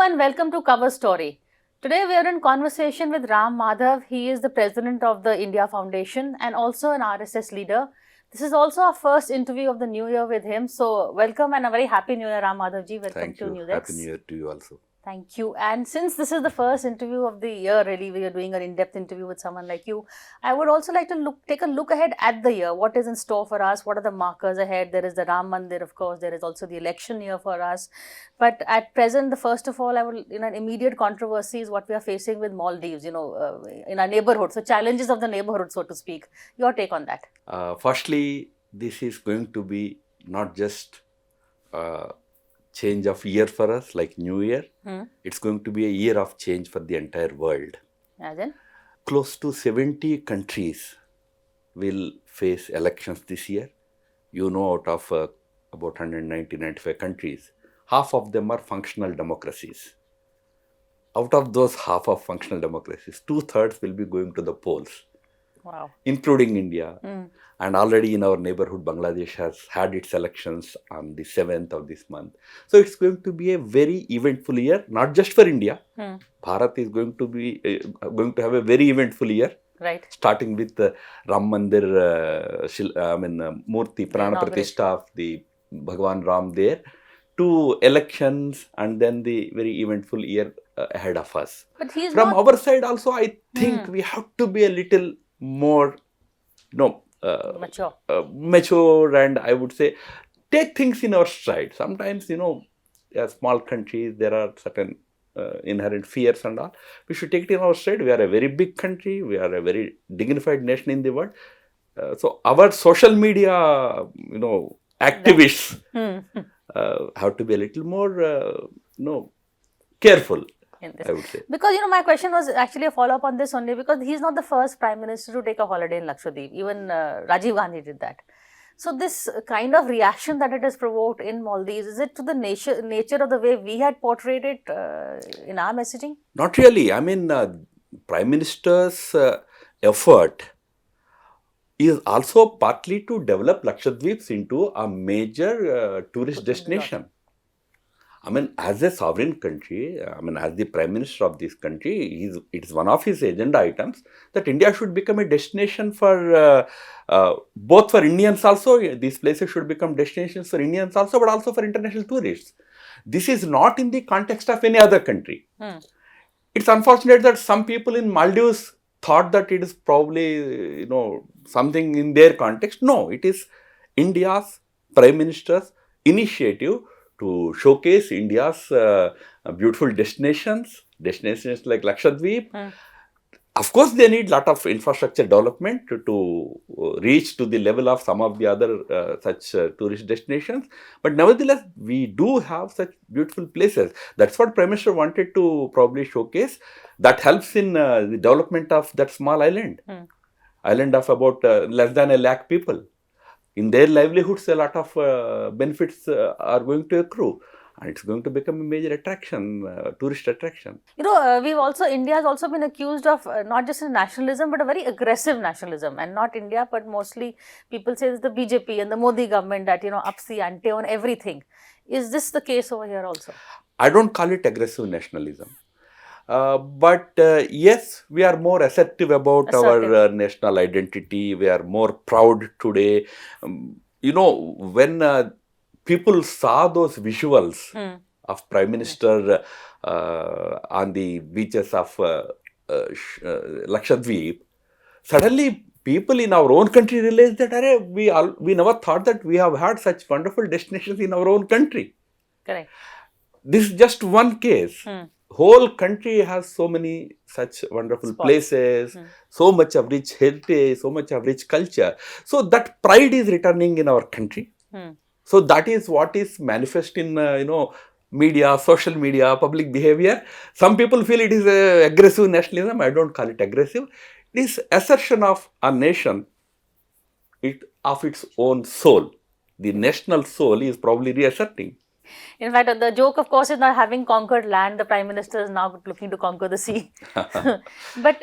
and welcome to Cover Story. Today we are in conversation with Madhav. He is the president of the India Foundation and also an RSS leader. This is also our first interview of the new year with him. So welcome and a very happy new year, Madhav ji. Welcome Thank to you. NewsX. Happy New Year to you also. Thank you. And since this is the first interview of the year, really, we are doing an in-depth interview with someone like you. I would also like to take a look ahead at the year. What is in store for us? What are the markers ahead? There is the Ram Mandir, of course. There is also the election year for us. But at present, first of all, an immediate controversy is what we are facing with Maldives, in our neighborhood. So challenges of the neighborhood, so to speak. Your take on that? Firstly, this is going to be not just change of year for us, like New Year. It's going to be a year of change for the entire world. As in? Close to 70 countries will face elections this year. You know, out of about 195 countries, half of them are functional democracies. Out of those half of functional democracies, 2/3 will be going to the polls. Wow. Including India. And already in our neighborhood, Bangladesh has had its elections on the 7th of this month. So it's going to be a very eventful year, not just for India. Bharat is going to have a very eventful year. Right. Starting with the Ram Mandir, Murti, Prana Pratishtha of the Bhagwan Ram there, to elections and then the very eventful year ahead of us. But he's From our side also, I think we have to be a little more, mature, and I would say take things in our stride. Sometimes, as small countries, there are certain inherent fears and all. We should take it in our stride. We are a very big country. We are a very dignified nation in the world. So our social media, activists have to be a little more, careful. I would say. Because, my question was actually a follow-up on this only, because he's not the first Prime Minister to take a holiday in Lakshadweep. Even Rajiv Gandhi did that. So this kind of reaction that it has provoked in Maldives, is it to the nature of the way we had portrayed it in our messaging? Not really. I mean, Prime Minister's effort is also partly to develop Lakshadweeps into a major tourist destination. I mean, as a sovereign country, as the Prime Minister of this country, it's one of his agenda items that India should become a destination for both for Indians also. These places should become destinations for Indians also, but also for international tourists. This is not in the context of any other country. It's unfortunate that some people in Maldives thought that it is probably, something in their context. No, it is India's Prime Minister's initiative to showcase India's beautiful destinations like Lakshadweep. Of course, they need a lot of infrastructure development to reach to the level of some of the other such tourist destinations. But nevertheless, we do have such beautiful places. That's what Prime Minister wanted to probably showcase. That helps in the development of that small island. Island of about less than 1 lakh people. In their livelihoods, a lot of benefits are going to accrue. And it's going to become a major attraction, tourist attraction. India has also been accused of not just a nationalism, but a very aggressive nationalism. And not India, but mostly people say it's the BJP and the Modi government that, ups the ante on everything. Is this the case over here also? I don't call it aggressive nationalism. But yes, we are more assertive about our national identity. We are more proud today. When people saw those visuals of Prime Minister on the beaches of Lakshadweep, suddenly people in our own country realized that we never thought that we have had such wonderful destinations in our own country. Correct. This is just one case. Whole country has so many such wonderful places, so much of rich heritage, so much of rich culture. So that pride is returning in our country. So that is what is manifest in media, social media, public behavior. Some people feel it is aggressive nationalism. I don't call it aggressive. It is assertion of a nation of its own soul. The national soul is probably reasserting. In fact, the joke, of course, is not having conquered land. The Prime Minister is now looking to conquer the sea. But,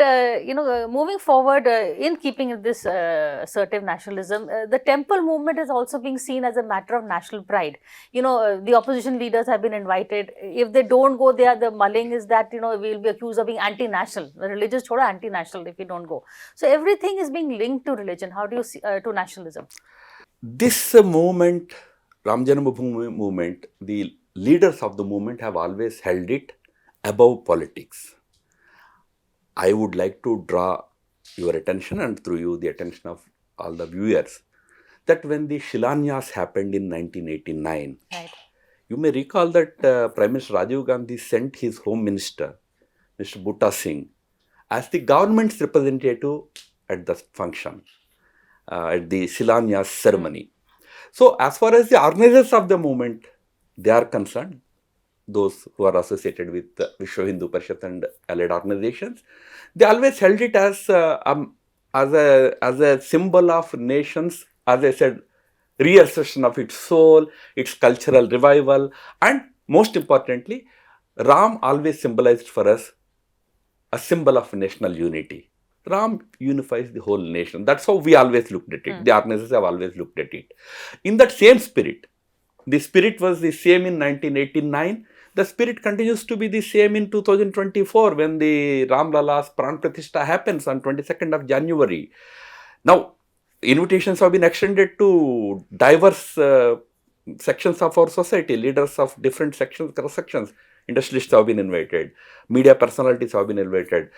moving forward, in keeping with this assertive nationalism, the temple movement is also being seen as a matter of national pride. The opposition leaders have been invited. If they don't go there, the mulling is that, we'll be accused of being anti-national. The religious choda anti-national if we don't go. So, everything is being linked to religion. How do you see to nationalism? This movement, Ram Janmabhoomi movement, the leaders of the movement have always held it above politics. I would like to draw your attention, and through you the attention of all the viewers, that when the Shilanyas happened in 1989, Right. you may recall that Prime Minister Rajiv Gandhi sent his Home Minister, Mr. Butta Singh, as the government's representative at the function, at the Shilanyas ceremony. So, as far as the organizers of the movement, they are concerned, those who are associated with Vishwa Hindu Parishad and allied organizations, they always held it as a symbol of nations, as I said, reassertion of its soul, its cultural revival, and most importantly, Ram always symbolized for us a symbol of national unity. Ram unifies the whole nation. That's how we always looked at it. The organizers have always looked at it. In that same spirit, the spirit was the same in 1989. The spirit continues to be the same in 2024 when the Ram Lala's Pran Pratishtha happens on 22nd of January. Now, invitations have been extended to diverse sections of our society, leaders of different sections, cross-sections. Industrialists have been invited, media personalities have been invited,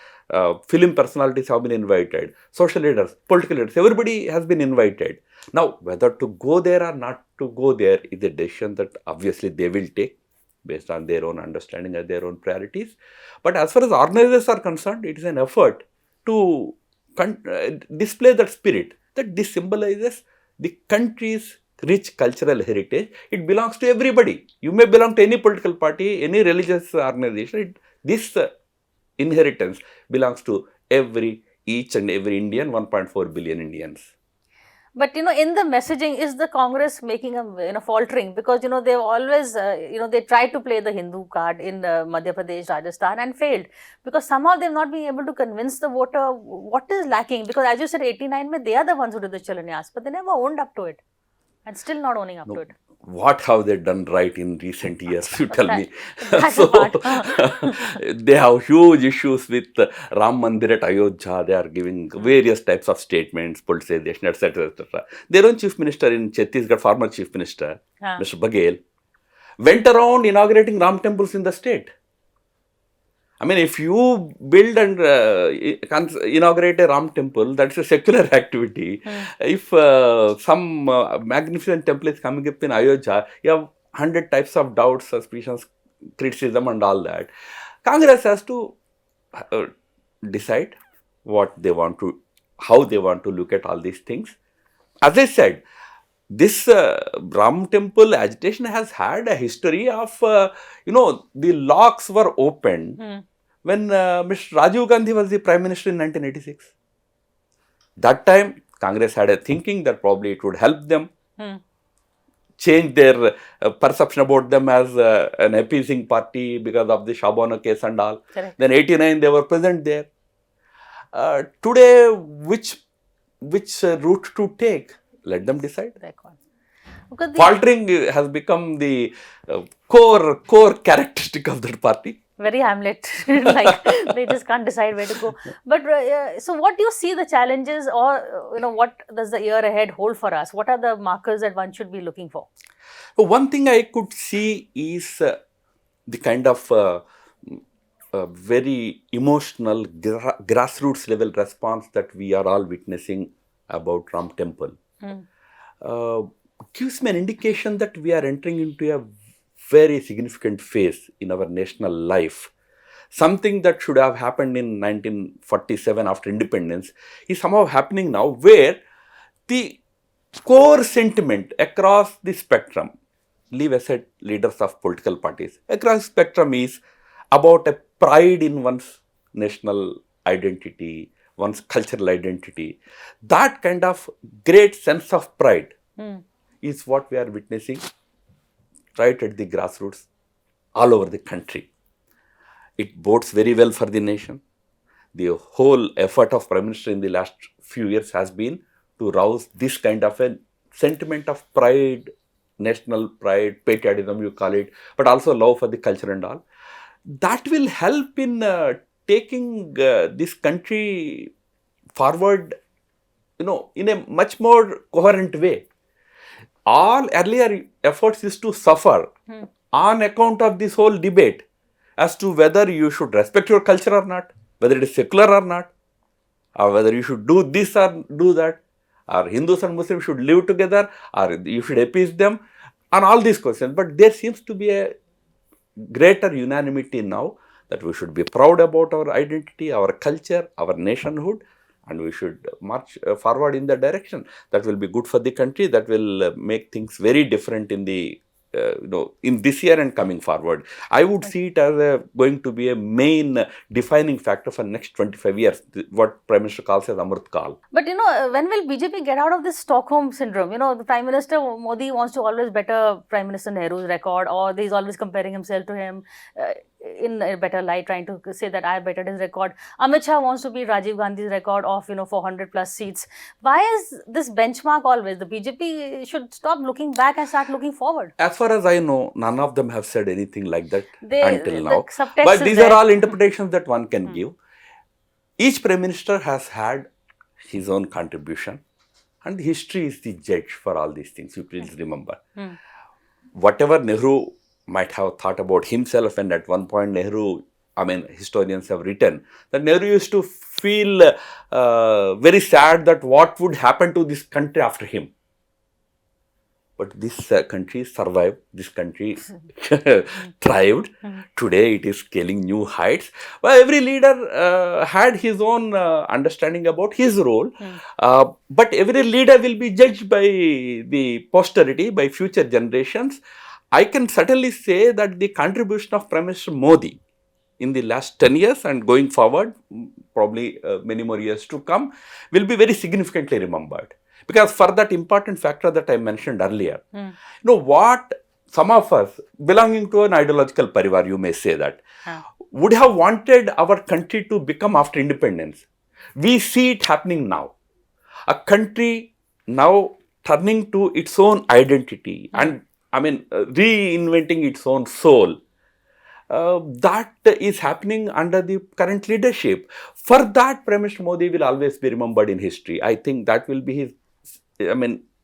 film personalities have been invited, social leaders, political leaders, everybody has been invited. Now, whether to go there or not to go there is a decision that obviously they will take based on their own understanding and their own priorities. But as far as organizers are concerned, it is an effort to display that spirit, that this symbolizes the country's rich cultural heritage. It belongs to everybody. You may belong to any political party, any religious organization. This inheritance belongs to each and every Indian, 1.4 billion Indians. But in the messaging, is the Congress making a faltering? Because they've always they tried to play the Hindu card in Madhya Pradesh, Rajasthan, and failed because somehow they've not been able to convince the voter what is lacking. Because as you said, 89 mein they are the ones who did the Chilanyas, but they never owned up to it, and still not owning up to it. What have they done right in recent years, you tell me? That's So, the part. they have huge issues with Ram Mandir at Ayodhya. They are giving various types of statements, politicization, etc., etc. Their own chief minister in Chhattisgarh, former chief minister, Mr. Baghel, went around inaugurating Ram temples in the state. I mean, if you build and inaugurate a Ram temple, that's a secular activity. If some magnificent temple is coming up in Ayodhya, you have 100 types of doubts, suspicions, criticism and all that. Congress has to decide what they want to, how they want to look at all these things. As I said, this Ram temple agitation has had a history of, the locks were opened when Mr. Rajiv Gandhi was the Prime Minister in 1986. That time, Congress had a thinking that probably it would help them change their perception about them as an appeasing party because of the Shabana case and all. Correct. Then 89, they were present there. Today, which route to take? Let them decide. Faltering has become the core characteristic of that party. Very Hamlet, like they just can't decide where to go. But so, what do you see the challenges, or what does the year ahead hold for us? What are the markers that one should be looking for? One thing I could see is the kind of very emotional grassroots level response that we are all witnessing about Ram Temple. Gives me an indication that we are entering into a very significant phase in our national life. Something that should have happened in 1947 after independence is somehow happening now, where the core sentiment across the spectrum, leave aside leaders of political parties, across the spectrum is about a pride in one's national identity, one's cultural identity. That kind of great sense of pride is what we are witnessing right at the grassroots, all over the country. It bodes very well for the nation. The whole effort of Prime Minister in the last few years has been to rouse this kind of a sentiment of pride, national pride, patriotism you call it, but also love for the culture and all. That will help in taking this country forward, in a much more coherent way. All earlier efforts is to suffer on account of this whole debate as to whether you should respect your culture or not, whether it is secular or not, or whether you should do this or do that, or Hindus and Muslims should live together, or you should appease them, on all these questions. But there seems to be a greater unanimity now that we should be proud about our identity, our culture, our nationhood, and we should march forward in that direction. That will be good for the country. That will make things very different in the in this year and coming forward. I would see it as going to be a main defining factor for next 25 years, what Prime Minister calls as Amrit Kal. But when will BJP get out of this Stockholm syndrome? The Prime Minister Modi wants to always better Prime Minister Nehru's record, or he's always comparing himself to him in a better light, trying to say that I bettered his record. Amit Shah wants to beat Rajiv Gandhi's record of 400 plus seats. Why is this benchmark always? The BJP should stop looking back and start looking forward. As far as I know, none of them have said anything like that until now. The but these are all interpretations that one can give. Each Prime Minister has had his own contribution, and history is the judge for all these things. You please remember. Whatever Nehru might have thought about himself, and at one point historians have written that Nehru used to feel very sad that what would happen to this country after him. But this country survived, this country thrived. Today it is scaling new heights. Well, every leader had his own understanding about his role. But every leader will be judged by the posterity, by future generations. I can certainly say that the contribution of Prime Minister Modi in the last 10 years and going forward, probably many more years to come, will be very significantly remembered. Because for that important factor that I mentioned earlier, what some of us belonging to an ideological parivar, you may say that, would have wanted our country to become after independence. We see it happening now. A country now turning to its own identity and reinventing its own soul. That is happening under the current leadership. For that, Prime Minister Modi will always be remembered in history. I think that will be his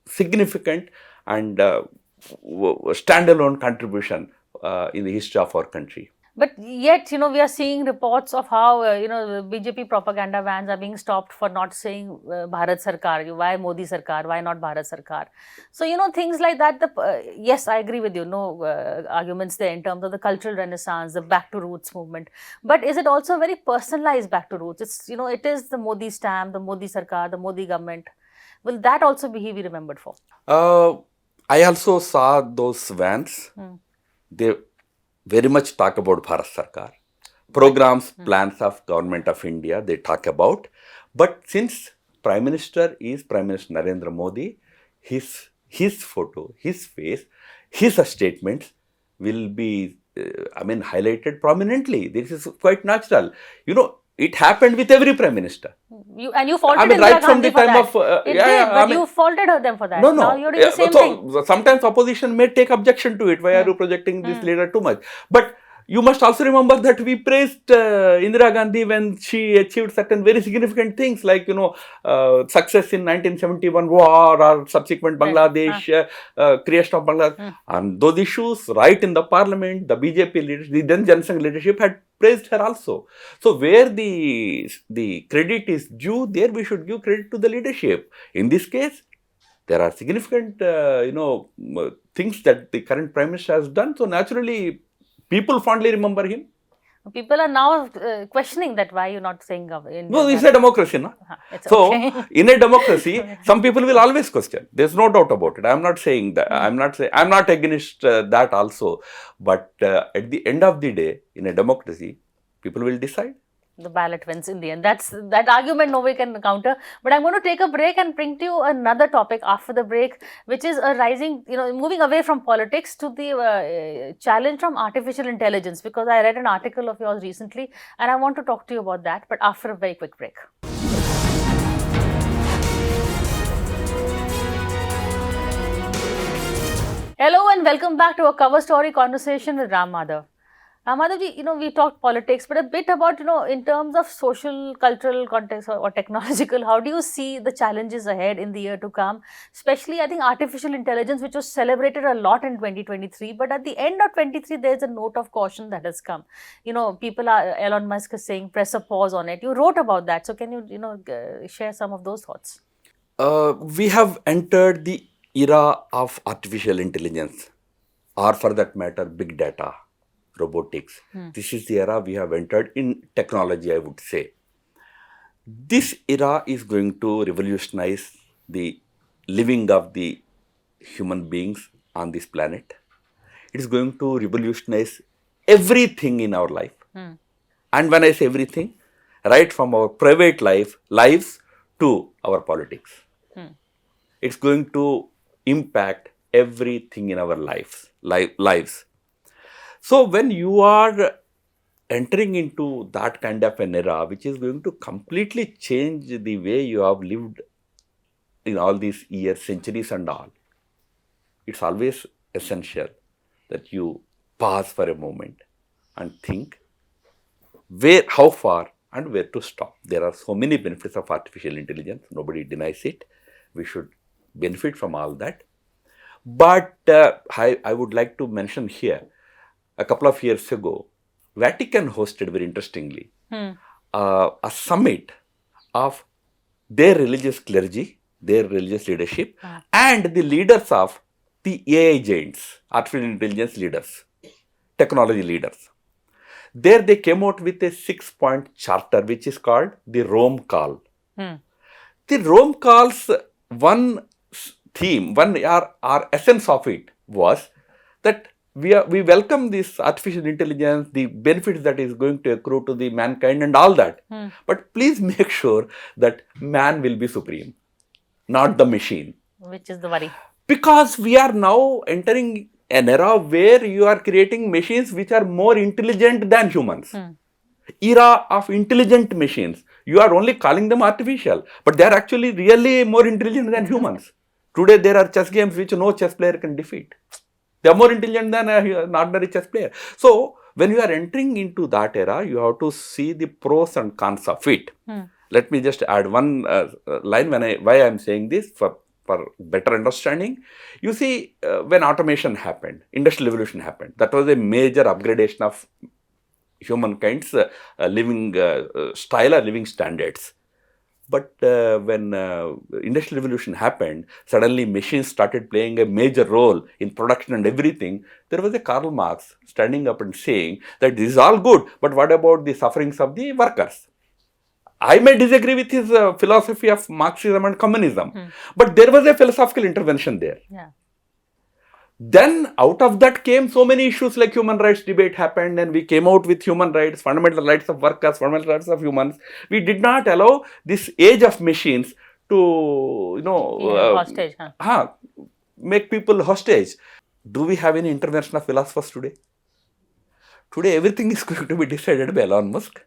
significant and standalone contribution in the history of our country. But yet, we are seeing reports of how, the BJP propaganda vans are being stopped for not saying Bharat Sarkar. Why Modi Sarkar? Why not Bharat Sarkar? So, things like that. Yes, I agree with you. No arguments there in terms of the cultural renaissance, the back to roots movement. But is it also very personalized back to roots? It's, it is the Modi stamp, the Modi Sarkar, the Modi government. Will that also be remembered for? I also saw those vans. They very much talk about Bharat Sarkar. Programs, plans of Government of India, they talk about. But since Prime Minister is Prime Minister Narendra Modi, his photo, his face, his statements will be, highlighted prominently. This is quite natural. It happened with every Prime Minister. You faulted Indira Gandhi for that. You faulted them for that. No. Now you're doing the same thing. Sometimes opposition may take objection to it. Why are you projecting this leader too much? But you must also remember that we praised Indira Gandhi when she achieved certain very significant things like, success in 1971 war or subsequent Bangladesh, creation of Bangladesh. And those issues, right in the parliament, the BJP leadership, the then Jan Sangh leadership had praised her also. So where the credit is due, there we should give credit to the leadership. In this case, there are significant, things that the current Prime Minister has done. So naturally, people fondly remember him. People are now questioning that why you're not saying India. No, it's a democracy, no? So, in a democracy, some people will always question. There's no doubt about it. I'm not saying that. I'm not against that also. But at the end of the day, in a democracy, people will decide. The ballot wins in the end. That argument nobody can counter. But I'm going to take a break and bring to you another topic after the break, which is a rising, moving away from politics to the challenge from artificial intelligence. Because I read an article of yours recently, and I want to talk to you about that. But after a very quick break. Hello and welcome back to a cover story conversation with Madhav. Madhavji, we talked politics, but a bit about, in terms of social, cultural context or technological, how do you see the challenges ahead in the year to come? Especially, I think, artificial intelligence, which was celebrated a lot in 2023, but at the end of 23, there's a note of caution that has come. People are, Elon Musk is saying, press a pause on it. You wrote about that. So can you, share some of those thoughts? We have entered the era of artificial intelligence, or for that matter, big data, robotics. This is the era we have entered in technology, I would say. This era is going to revolutionize the living of the human beings on this planet. It is going to revolutionize everything in our life. And when I say everything, right from our private lives to our politics. It's going to impact everything in our lives. So when you are entering into that kind of an era, which is going to completely change the way you have lived in all these years, centuries and all, it's always essential that you pause for a moment and think how far and where to stop. There are so many benefits of artificial intelligence. Nobody denies it. We should benefit from all that. But I would like to mention here, a couple of years ago, Vatican hosted, very interestingly, a summit of their religious clergy, their religious leadership, and the leaders of the AI giants, artificial intelligence leaders, technology leaders. There they came out with a 6-point charter, which is called the Rome Call. The Rome Call's one theme, our essence of it was that we welcome this artificial intelligence, the benefits that is going to accrue to the mankind and all that. But please make sure that man will be supreme, not the machine. Which is the worry. Because we are now entering an era where you are creating machines which are more intelligent than humans. Era of intelligent machines. You are only calling them artificial, but they are actually really more intelligent than humans. Today there are chess games which no chess player can defeat. They are more intelligent than an ordinary chess player. So when you are entering into that era, you have to see the pros and cons of it. Let me just add one line why I am saying this for better understanding. You see, when automation happened, industrial revolution happened, that was a major upgradation of humankind's living style or living standards. But when industrial revolution happened, suddenly machines started playing a major role in production and everything. There was a Karl Marx standing up and saying that this is all good, but what about the sufferings of the workers? I may disagree with his philosophy of Marxism and communism, but there was a philosophical intervention there. Then out of that came so many issues like human rights debate happened, and we came out with human rights, fundamental rights of workers, fundamental rights of humans. We did not allow this age of machines to, hostage, make people hostage. Do we have any intervention of philosophers today? Today everything is going to be decided by Elon Musk.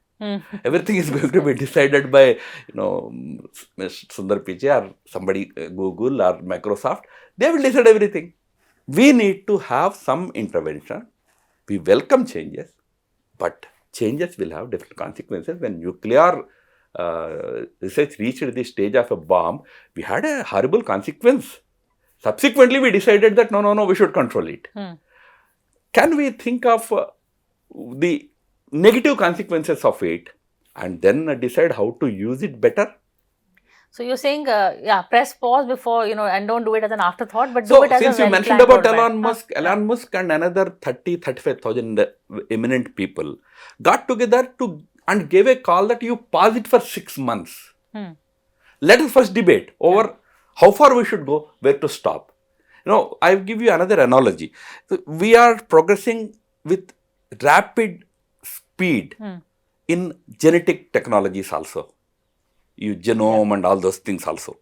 Everything is going to be decided by, Sundar Pichai or somebody, Google or Microsoft. They will decide everything. We need to have some intervention. We welcome changes, but changes will have different consequences. When nuclear research reached the stage of a bomb, we had a horrible consequence. Subsequently, we decided that no, we should control it. Can we think of the negative consequences of it and then decide how to use it better? So you're saying, press pause before, and don't do it as an afterthought, but do it as a since you mentioned about Elon Musk and another 35,000 eminent people got together and gave a call that you pause it for 6 months. Let us first debate over how far we should go, where to stop. I'll give you another analogy. So we are progressing with rapid speed in genetic technologies also, genome and all those things also.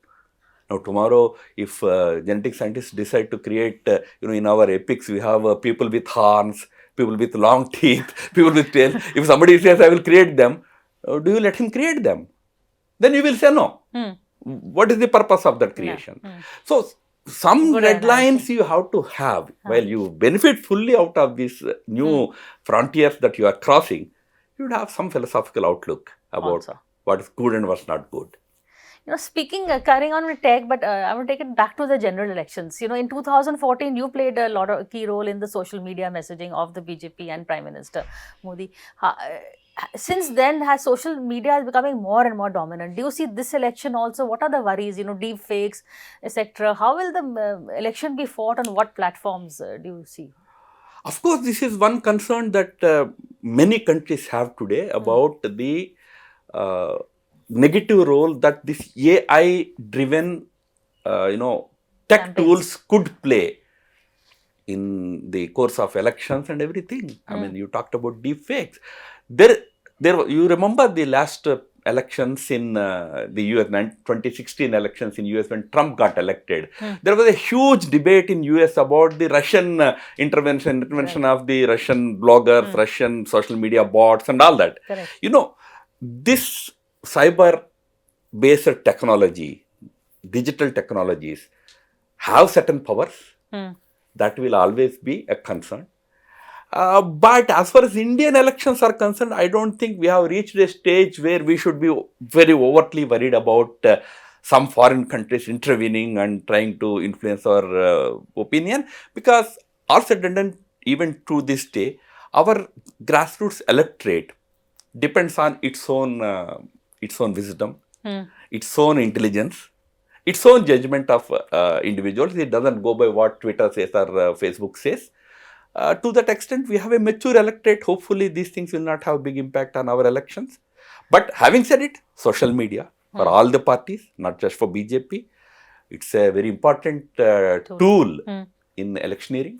Now tomorrow, if genetic scientists decide to create, in our epics we have people with horns, people with long teeth, people with tail. If somebody says, I will create them, do you let him create them? Then you will say no. What is the purpose of that creation? So some Good red lines analogy. you have to have while you benefit fully out of these new frontiers that you are crossing. You would have some philosophical outlook about Also. what is good and what's not good. Speaking, carrying on with tech, but I want to take it back to the general elections. In 2014, you played a lot of key role in the social media messaging of the BJP and Prime Minister Modi. Since then, has social media is becoming more and more dominant? Do you see this election also? What are the worries? Deep fakes, etc. How will the election be fought on what platforms do you see? Of course, this is one concern that many countries have today about the negative role that this AI-driven, tech Campaigns. tools could play in the course of elections and everything. I mean, you talked about deep fakes. You remember the last elections in the US, 2016 elections in US when Trump got elected. There was a huge debate in US about the Russian intervention of the Russian bloggers, Russian social media bots and all that. Correct. This cyber-based technology, digital technologies have certain powers. That will always be a concern. But as far as Indian elections are concerned, I don't think we have reached a stage where we should be very overtly worried about some foreign countries intervening and trying to influence our opinion. Because all said and done, even to this day, our grassroots electorate depends on its own wisdom, its own intelligence, its own judgment of individuals. It doesn't go by what Twitter says or Facebook says. To that extent, we have a mature electorate. Hopefully, these things will not have a big impact on our elections. But having said it, social media for all the parties, not just for BJP, it's a very important tool in electioneering.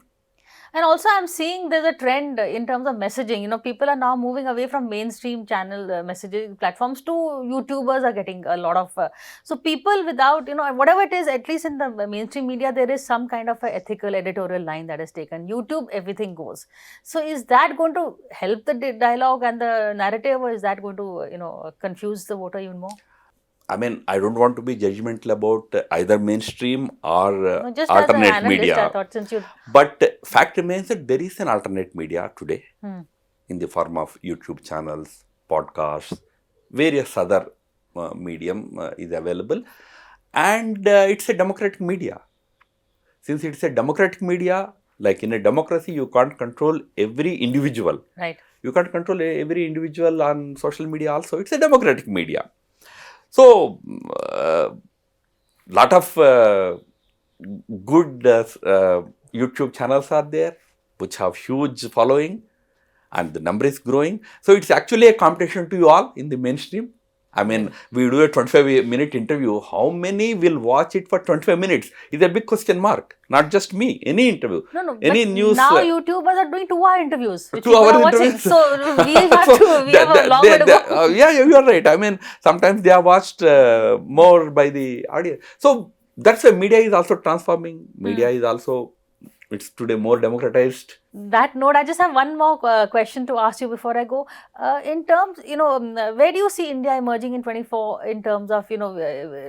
And also, I'm seeing there's a trend in terms of messaging. People are now moving away from mainstream channel messaging platforms to YouTubers are getting a lot of. So people without, whatever it is, at least in the mainstream media, there is some kind of a ethical editorial line that is taken. YouTube, everything goes. So is that going to help the dialogue and the narrative, or is that going to, confuse the voter even more? I mean, I don't want to be judgmental about either mainstream or Just alternate as an analyst, media. I thought since you. But fact remains that there is an alternate media today in the form of YouTube channels, podcasts, various other medium is available. And it's a democratic media. Since it's a democratic media, like in a democracy, you can't control every individual. Right. You can't control every individual on social media also. It's a democratic media. So, lot of good YouTube channels are there, which have huge following, and the number is growing. So, it's actually a competition to you all in the mainstream. I mean, we do a 25-minute interview. How many will watch it for 25 minutes? Is a big question mark. Not just me. Any interview. No. Any news. Now YouTubers are doing 2-hour interviews. 2-hour interviews. So we have a long way to go. Yeah, you are right. I mean, sometimes they are watched more by the audience. So that's why media is also transforming. Media is also, it's today more democratized. That note, I just have one more question to ask you before I go. In terms, where do you see India emerging in 24 in terms of,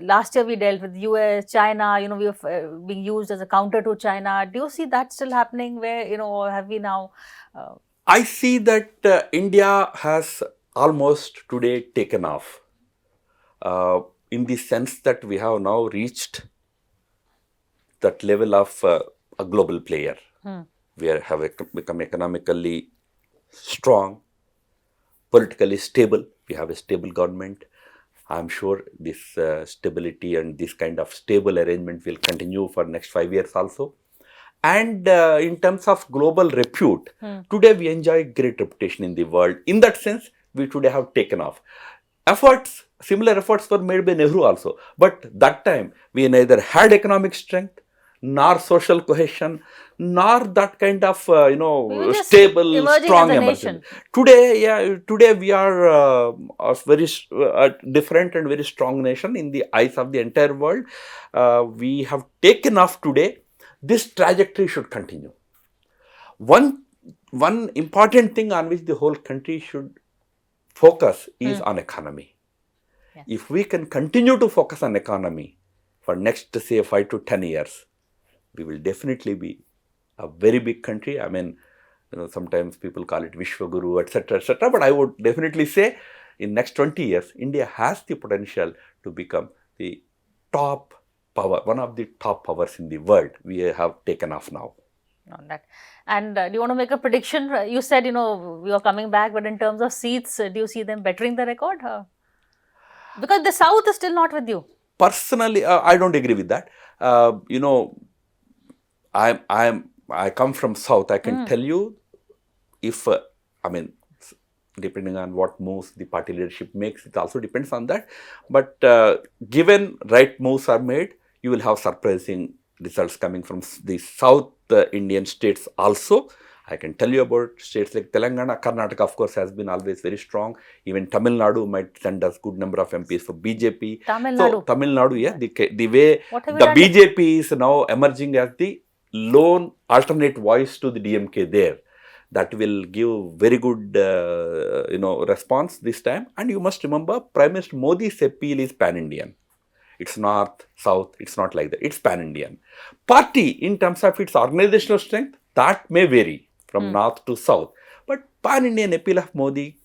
last year we dealt with US, China, we were being used as a counter to China. Do you see that still happening where, or have we now? I see that India has almost today taken off in the sense that we have now reached that level of a global player. We have become economically strong, politically stable. We have a stable government. I'm sure this stability and this kind of stable arrangement will continue for next 5 years also. And in terms of global repute, today we enjoy great reputation in the world. In that sense, we today have taken off. Similar efforts were made by Nehru also. But that time, we neither had economic strength, nor social cohesion, nor that kind of We were just stable, emerging strong as a emergence. nation. Today we are a very different and very strong nation in the eyes of the entire world. We have taken off today. This trajectory should continue. One important thing on which the whole country should focus is on economy. Yes. If we can continue to focus on economy for next, say, 5 to 10 years, we will definitely be a very big country. I mean, sometimes people call it Vishwaguru, etc., etc. But I would definitely say in next 20 years, India has the potential to become the top power, one of the top powers in the world. We have taken off now. On that. And do you want to make a prediction? You said, we are coming back, but in terms of seats, do you see them bettering the record? Because the South is still not with you. Personally, I don't agree with that. I come from South. I can tell you, if depending on what moves the party leadership makes, it also depends on that. But given right moves are made, you will have surprising results coming from the South Indian states also. I can tell you about states like Telangana. Karnataka, of course, has been always very strong. Even Tamil Nadu might send us good number of MPs for BJP. Tamil Nadu, yeah. The way the done BJP is now emerging as the lone alternate voice to the DMK there. That will give very good, response this time. And you must remember, Prime Minister Modi's appeal is pan-Indian. It's North, South, it's not like that. It's pan-Indian. Party, in terms of its organizational strength, that may vary from North to South. But pan-Indian appeal of Modi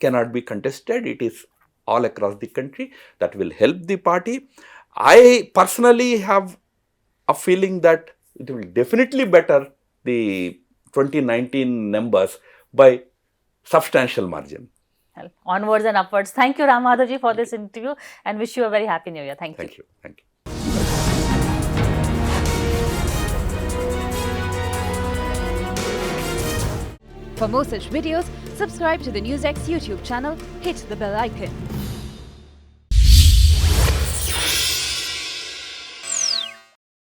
cannot be contested. It is all across the country. That will help the party. I personally have a feeling that it will definitely better the 2019 numbers by substantial margin. Well, onwards and upwards. Thank you, Ram Madhavji, for this interview, and wish you a very happy new year. Thank you. Thank you. For more such videos, subscribe to the NewsX YouTube channel, hit the bell icon.